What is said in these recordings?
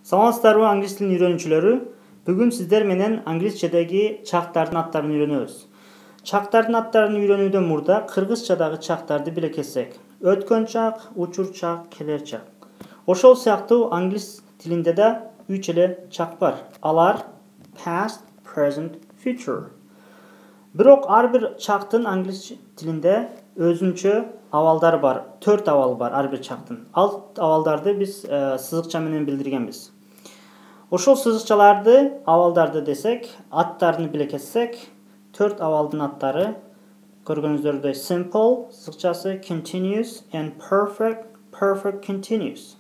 Саламатсыздарбы англис тилин үйрөнүүчүлөрү? Бүгүн сиздер менен англисчедеги чактардын аттарын үйрөнөбүз. Чактардын аттарын үйрөнүүдөн мурда кыргызчадагы чактарды биле кетсек. Өткөн чак, учур чак, келер чак. Ошол сыяктуу англис тилинде да 3 эле чак бар. Алар past, present, future. Бирок ар бир чактын англис тилинде өзүнчө абалдар бар. 4 абал бар ар бир чактын. Ал абалдарды биз сызыкча менен билдиргенбиз. Ошол сызыкчаларды, абалдарды десек, аттарын биле кетсек, 4 абалдын аттары көргөнүңүздөрдөй simple сызыкчасы, continuous and perfect, perfect continuous.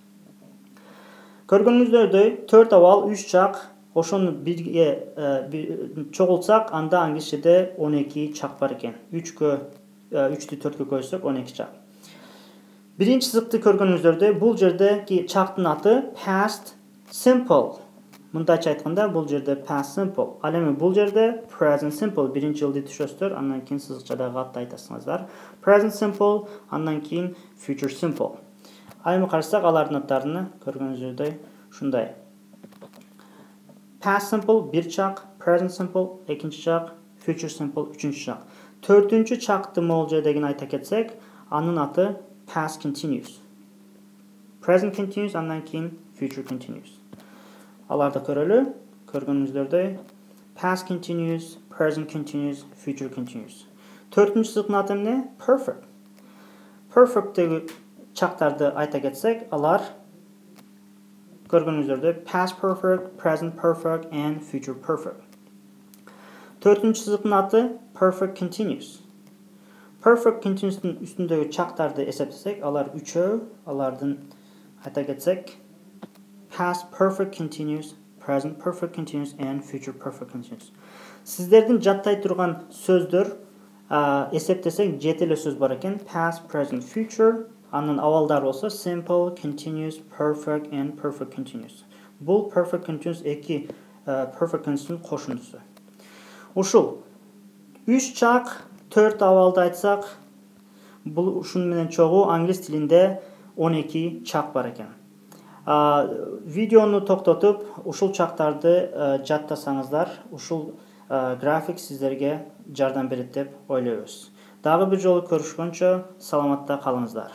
Көргөнүңүздөрдөй 4 абал 3 чак, ошону бирге чогултсак, анда англисчеде 12 чак бар экен. 3'тү 4кө көбөйтсөк 12 чак. Биринчи сызыкты көргөнүңүздөрдөй бул жердеги чактын аты past simple. Мындайча айтканда бул жерде past simple. Ал эми бул жерде present simple. Биринчи ылдый түшөсүздөр, андан кийин сызыкчадагы атты айтасыңыздар. Present simple, андан кийин future simple. Ал эми карасак алардын аттарына көргөнүңүздөрдөй ушундай. Past simple 1 чак, present simple 2 чак, future simple 3 чак. 4-чү чакты могул деген айта кетсек, анын аты past continuous. Present continuous, андан кийин future continuous. Аларды көрөлү. Көргөнүңүздөрдөй past continuous, present continuous, future continuous. 4-чү сызыктын аты эмне? Perfect. Perfect'теги чактарды айта кетсек, алар көргөнүңүздөрдөй past perfect, present perfect and future perfect. 4-чү сызыктын аты perfect continuous. Perfect continuous'тун үстүндөгү чактарды эсептесек, алар 3, алардын айта кетсек past perfect continuous, present perfect continuous and future perfect continuous. Сиздердин жаттай турган сөздөр эсептесек 7 эле сөз бар экен. Past, present, future. Анын абалдары болсо simple, continuous, perfect and perfect continuous. Бул perfect continuous 2 perfect continuous'тун кошундусу. Ушул 3 чак 4 абалды айтсак, бул ушун менен чогуу англис тилинде 12 чак бар экен. Видеону токтотуп, ушул чактарды жаттасаңыздар, ушул график сиздерге жардам берет деп ойлойбуз. Дагы бир жолу көрүшкөнчө саламатта калыңыздар.